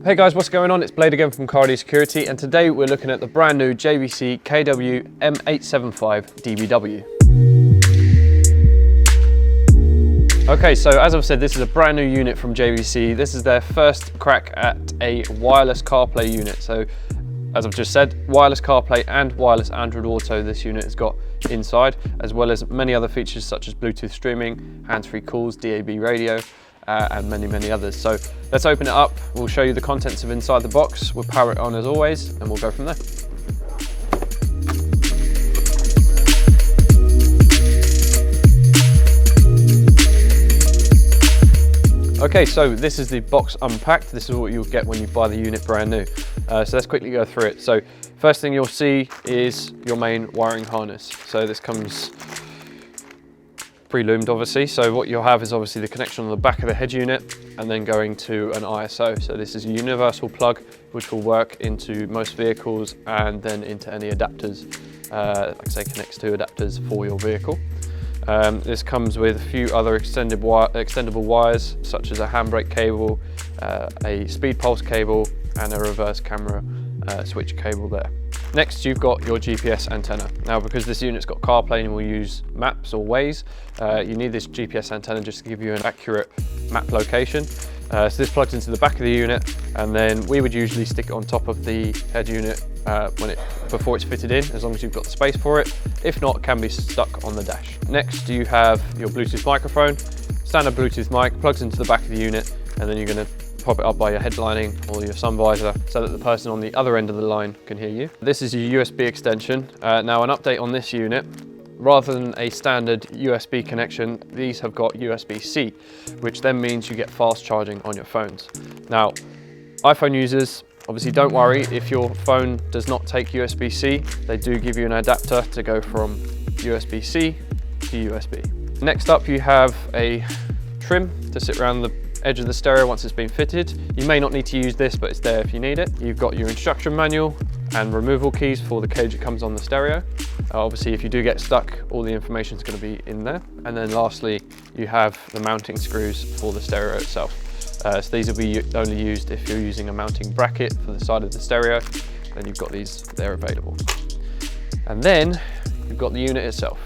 Hey guys, what's going on? It's Blayde again from KW Security, and today we're looking at the brand new JVC KW-M875DBW. Okay, so as I've said, this is a brand new unit from JVC. This is their first crack at a wireless CarPlay unit. So as I've just said, wireless CarPlay and wireless Android Auto this unit has got inside, as well as many other features such as Bluetooth streaming, hands-free calls, DAB radio, and many others. So let's open it up. We'll show you the contents of inside the box. We'll power it on as always, and we'll go from there. Okay, so this is the box unpacked. This is what you'll get when you buy the unit brand new. So let's quickly go through it. So first thing you'll see is your main wiring harness. So this comes pre-loomed obviously. So what you'll have is obviously the connection on the back of the head unit and then going to an ISO. So this is a universal plug which will work into most vehicles and then into any adapters, like I say, connects to adapters for your vehicle. This comes with a few other extendable wires such as a handbrake cable, a speed pulse cable and a reverse camera switch cable there. Next you've got your GPS antenna. Now because this unit's got CarPlay and will use maps or Waze, you need this GPS antenna just to give you an accurate map location. So this plugs into the back of the unit, and then we would usually stick it on top of the head unit before it's fitted in, as long as you've got the space for it. If not, it can be stuck on the dash. Next you have your Bluetooth microphone. Standard Bluetooth mic plugs into the back of the unit, and then you're going to pop it up by your headlining or your sun visor so that the person on the other end of the line can hear you. This is your USB extension. Now an update on this unit, rather than a standard USB connection, these have got USB-C, which then means you get fast charging on your phones. Now, iPhone users, obviously don't worry if your phone does not take USB-C, they do give you an adapter to go from USB-C to USB. Next up you have a trim to sit around the edge of the stereo once it's been fitted. You may not need to use this, but it's there if you need it. You've got your instruction manual and removal keys for the cage that comes on the stereo. Obviously if you do get stuck, all the information is going to be in there. And then lastly, you have the mounting screws for the stereo itself. So these will be only used if you're using a mounting bracket for the side of the stereo, then you've got these there available. And then you've got the unit itself.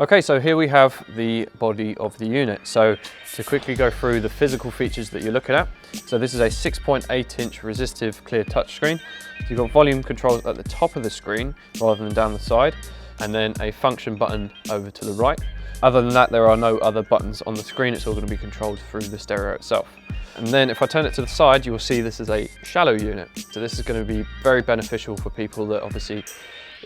Okay, so here we have the body of the unit. So to quickly go through the physical features that you're looking at. So this is a 6.8-inch resistive clear touchscreen. So you've got volume controls at the top of the screen rather than down the side, and then a function button over to the right. Other than that, there are no other buttons on the screen. It's all going to be controlled through the stereo itself. And then if I turn it to the side, you will see this is a shallow unit. So this is going to be very beneficial for people that obviously,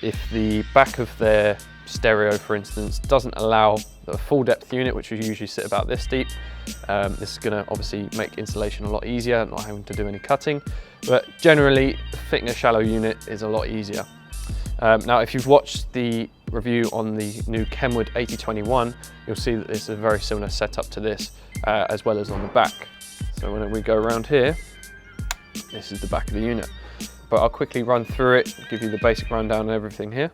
if the back of their stereo, for instance, doesn't allow the full depth unit, which would usually sit about this deep, this is going to obviously make installation a lot easier, not having to do any cutting. But generally, fitting a shallow unit is a lot easier. Now, if you've watched the review on the new Kenwood 8021, you'll see that it's a very similar setup to this, as well as on the back. So when we go around here, this is the back of the unit. But I'll quickly run through it, give you the basic rundown and everything here.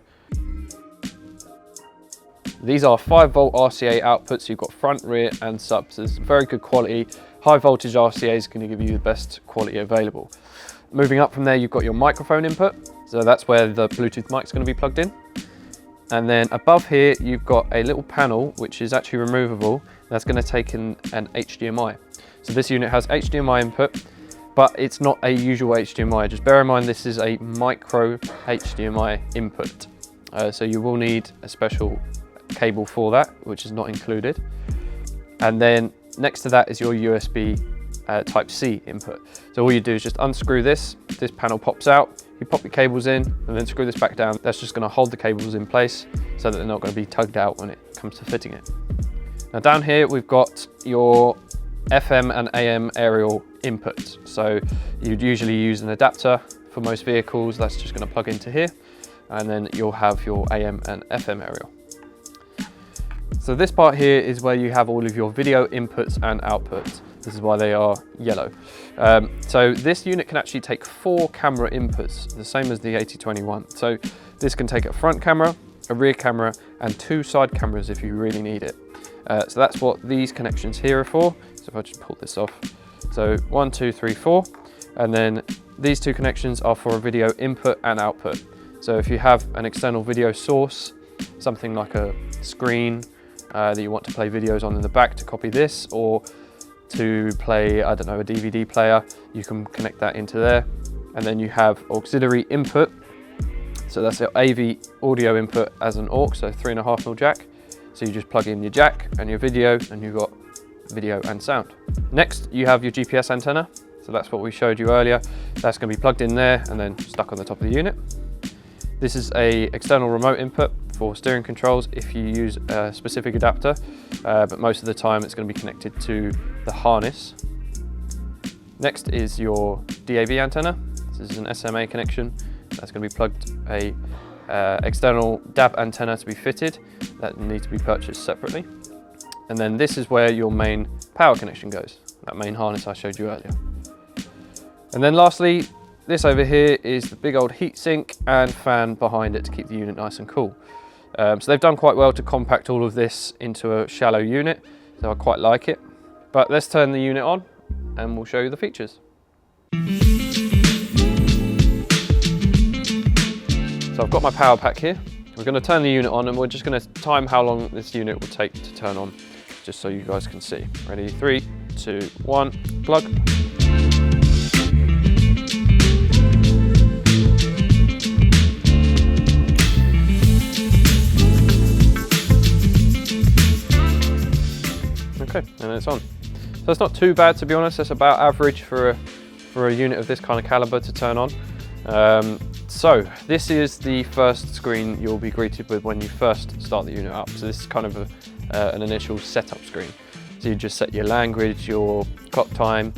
These are 5-volt RCA outputs. You've got front, rear and subs. It's very good quality. High voltage RCA is going to give you the best quality available. Moving up from there, you've got your microphone input. So that's where the Bluetooth mic is going to be plugged in. And then above here, you've got a little panel, which is actually removable. That's going to take in an HDMI. So this unit has HDMI input, but it's not a usual HDMI. Just bear in mind, this is a micro HDMI input. So you will need a special cable for that, which is not included. And then next to that is your USB Type-C input. So all you do is just unscrew this panel pops out, you pop your cables in and then screw this back down. That's just going to hold the cables in place so that they're not going to be tugged out when it comes to fitting it. Now down here we've got your FM and AM aerial inputs. So you'd usually use an adapter for most vehicles. That's just going to plug into here, and then you'll have your AM and FM aerial. So this part here is where you have all of your video inputs and outputs. This is why they are yellow. So this unit can actually take 4 camera inputs, the same as the 8021. So this can take a front camera, a rear camera, and 2 side cameras if you really need it. So that's what these connections here are for. So if I just pull this off. So 1, 2, 3, 4. And then these 2 connections are for a video input and output. So if you have an external video source, something like a screen that you want to play videos on in the back to copy this, or to play, I don't know, a DVD player, you can connect that into there. And then you have auxiliary input. So that's your AV audio input as an aux, so 3.5mm jack. So you just plug in your jack and your video, and you've got video and sound. Next, you have your GPS antenna. So that's what we showed you earlier. That's going to be plugged in there and then stuck on the top of the unit. This is a external remote input for steering controls if you use a specific adapter, but most of the time it's going to be connected to the harness. Next is your DAB antenna. This is an SMA connection. That's going to be plugged a external DAB antenna to be fitted. That needs to be purchased separately. And then this is where your main power connection goes, that main harness I showed you earlier. And then lastly, this over here is the big old heat sink and fan behind it to keep the unit nice and cool. So they've done quite well to compact all of this into a shallow unit, so I quite like it. But let's turn the unit on and we'll show you the features. So I've got my power pack here. We're going to turn the unit on and we're just going to time how long this unit will take to turn on, just so you guys can see. Ready? 3, 2, 1, plug. Okay, and it's on. So it's not too bad, to be honest. That's about average for a unit of this kind of caliber to turn on. So this is the first screen you'll be greeted with when you first start the unit up. So this is kind of an initial setup screen. So you just set your language, your clock time,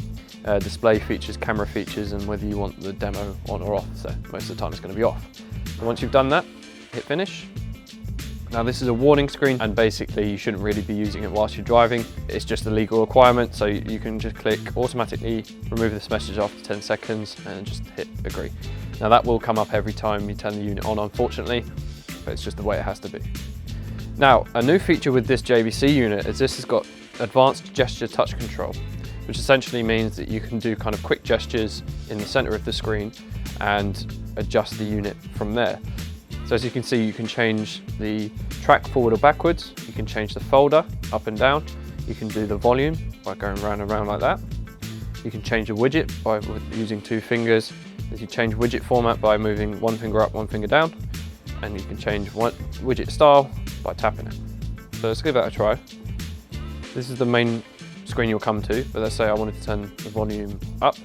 display features, camera features, and whether you want the demo on or off. So most of the time it's going to be off. And once you've done that, hit finish. Now this is a warning screen, and basically you shouldn't really be using it whilst you're driving. It's just a legal requirement, so you can just click automatically remove this message after 10 seconds and just hit agree. Now that will come up every time you turn the unit on, unfortunately, but it's just the way it has to be. Now, a new feature with this JVC unit is this has got advanced gesture touch control, which essentially means that you can do kind of quick gestures in the center of the screen and adjust the unit from there. So as you can see, you can change the track forward or backwards, you can change the folder up and down, you can do the volume by going round and round like that, you can change a widget by using 2 fingers, you can change widget format by moving 1 finger up, 1 finger down, and you can change widget style by tapping it. So let's give that a try. This is the main screen you'll come to, but let's say I wanted to turn the volume up.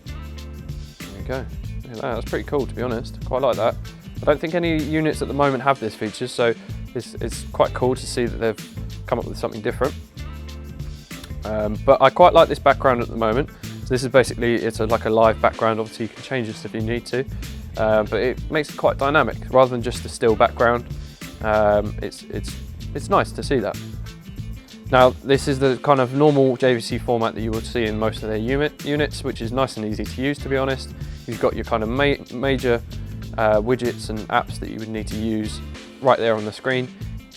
There we go. Look at that, that's pretty cool, to be honest. Quite like that. I don't think any units at the moment have this feature, so it's quite cool to see that they've come up with something different. But I quite like this background at the moment. So this is basically, it's like a live background. Obviously you can change this if you need to, but it makes it quite dynamic. Rather than just a still background, it's nice to see that. Now this is the kind of normal JVC format that you will see in most of their units, which is nice and easy to use, to be honest. You've got your kind of major widgets and apps that you would need to use right there on the screen.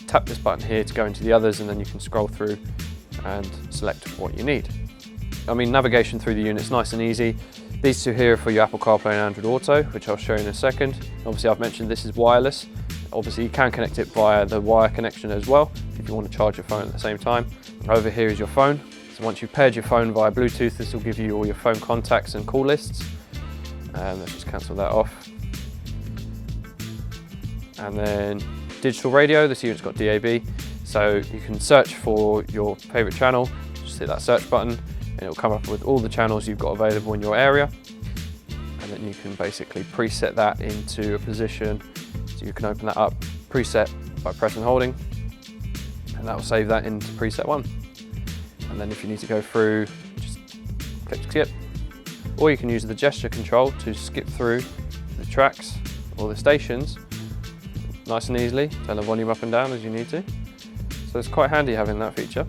Tap this button here to go into the others, and then you can scroll through and select what you need. I mean, navigation through the unit's nice and easy. These 2 here are for your Apple Carplay and Android Auto, which I'll show you in a second. Obviously I've mentioned this is wireless. Obviously you can connect it via the wire connection as well if you want to charge your phone at the same time. Over here is your phone. So once you've paired your phone via Bluetooth, this will give you all your phone contacts and call lists. Let's just cancel that off. And then digital radio, this unit's got DAB, so you can search for your favourite channel, just hit that search button and it'll come up with all the channels you've got available in your area, and then you can basically preset that into a position. So you can open that up, preset by pressing and holding, and that will save that into preset 1. And then if you need to go through, just click skip, or you can use the gesture control to skip through the tracks or the stations nice and easily, turn the volume up and down as you need to. So it's quite handy having that feature.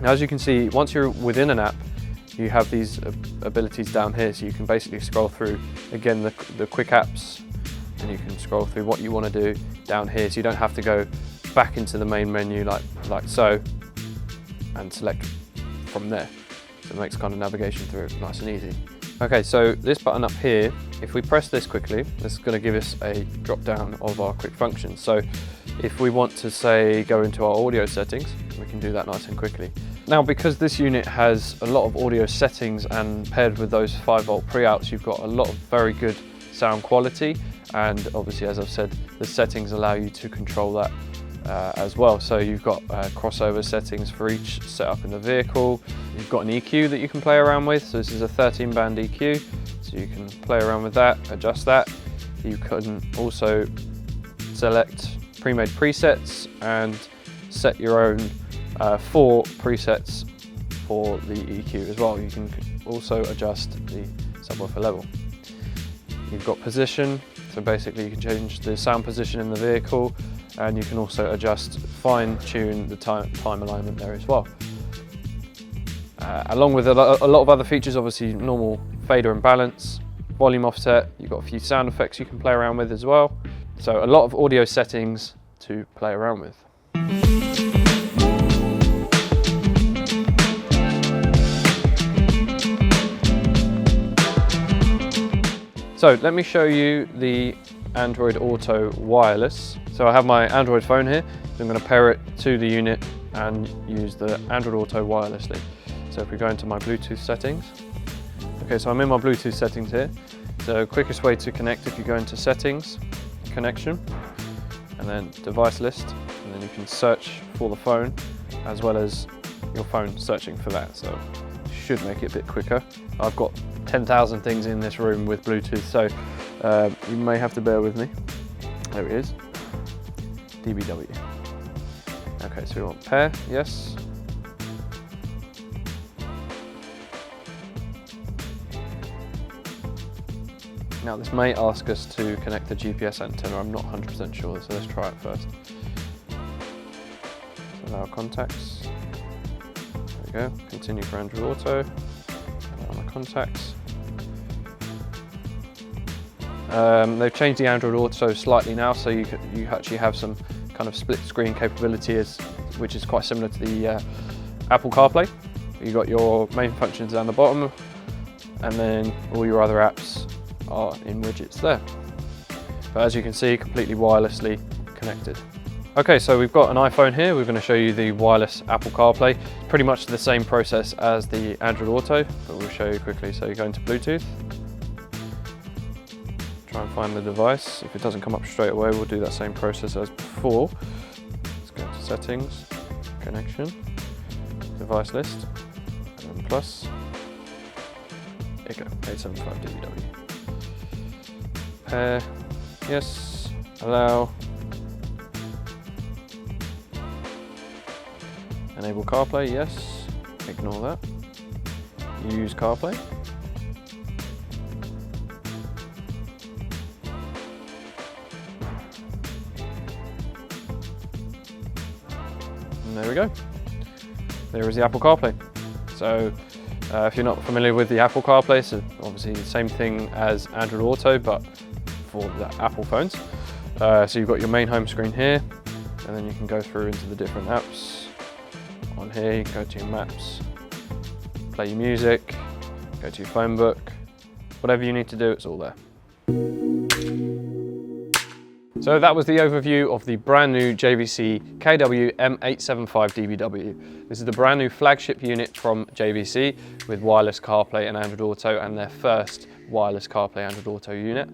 Now as you can see, once you're within an app, you have these abilities down here, so you can basically scroll through, again, the quick apps and you can scroll through what you want to do down here, so you don't have to go back into the main menu like so and select from there. So it makes kind of navigation through it nice and easy. Okay, so this button up here, if we press this quickly, this is going to give us a drop down of our quick functions. So if we want to, say, go into our audio settings, we can do that nice and quickly. Now, because this unit has a lot of audio settings and paired with those 5-volt pre-outs, you've got a lot of very good sound quality. And obviously, as I've said, the settings allow you to control that as well. So you've got crossover settings for each setup in the vehicle. You've got an EQ that you can play around with. So this is a 13-band EQ. So you can play around with that, adjust that. You can also select pre-made presets and set your own 4 presets for the EQ as well. You can also adjust the subwoofer level. You've got position, so basically you can change the sound position in the vehicle, and you can also adjust, fine-tune the time alignment there as well. Along with a lot of other features, obviously normal fader and balance, volume offset, you've got a few sound effects you can play around with as well. So a lot of audio settings to play around with. So let me show you the Android Auto wireless. So I have my Android phone here, so I'm going to pair it to the unit and use the Android Auto wirelessly. So if we go into my Bluetooth settings. Okay, so I'm in my Bluetooth settings here. The quickest way to connect, if you go into settings, connection, and then device list, and then you can search for the phone as well as your phone searching for that. So should make it a bit quicker. I've got 10,000 things in this room with Bluetooth, so you may have to bear with me. There it is, DBW. Okay, so we want pair, yes. Now this may ask us to connect the GPS antenna, I'm not 100% sure, so let's try it first. So allow contacts, there we go, continue for Android Auto, allow my contacts. They've changed the Android Auto slightly now, so you actually have some kind of split screen capability, which is quite similar to the Apple Carplay. You've got your main functions down the bottom, and then all your other apps are in widgets there. But as you can see, completely wirelessly connected. Okay, so we've got an iPhone here. We're going to show you the wireless Apple CarPlay. Pretty much the same process as the Android Auto, but we'll show you quickly. So you go into Bluetooth, try and find the device. If it doesn't come up straight away, we'll do that same process as before. Let's go to settings, connection, device list, and then plus. There you go, 875DBW. Pair, yes, allow. Enable CarPlay, yes, ignore that. Use CarPlay. And there we go. There is the Apple CarPlay. So if you're not familiar with the Apple CarPlay, it's obviously the same thing as Android Auto, but for the Apple phones. So you've got your main home screen here, and then you can go through into the different apps. On here, you can go to your maps, play your music, go to your phone book, whatever you need to do, it's all there. So that was the overview of the brand new JVC KW-M875DBW. This is the brand new flagship unit from JVC with wireless CarPlay and Android Auto, and their first wireless CarPlay Android Auto unit.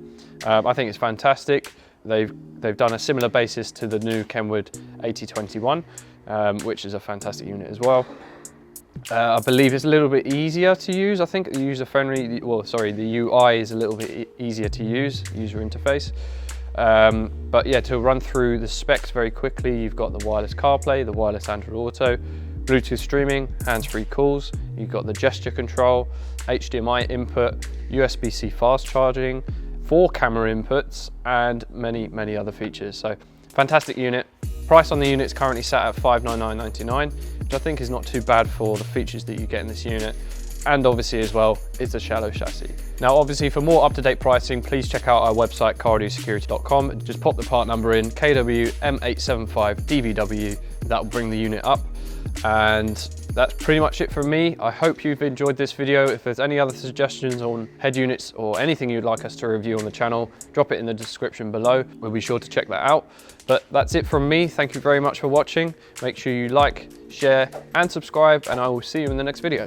I think it's fantastic. They've done a similar basis to the new Kenwood 8021, which is a fantastic unit as well. I believe it's a little bit easier to use. I think the user-friendly, well, sorry, the UI is a little bit easier to use, user interface. But yeah, to run through the specs very quickly, you've got the wireless CarPlay, the wireless Android Auto, Bluetooth streaming, hands-free calls, you've got the gesture control, HDMI input, USB-C fast charging, 4 camera inputs, and many, many other features. So fantastic unit. Price on the unit is currently sat at $599.99, which I think is not too bad for the features that you get in this unit. and obviously as well is the shallow chassis. Now obviously for more up-to-date pricing, please check out our website cardiosecurity.com. Just pop the part number in, KW-M875DBW, that will bring the unit up. And that's pretty much it from me. I hope you've enjoyed this video. If there's any other suggestions on head units or anything you'd like us to review on the channel, drop it in the description below. We'll be sure to check that out. But that's it from me. Thank you very much for watching. Make sure you like, share and subscribe, and I will see you in the next video.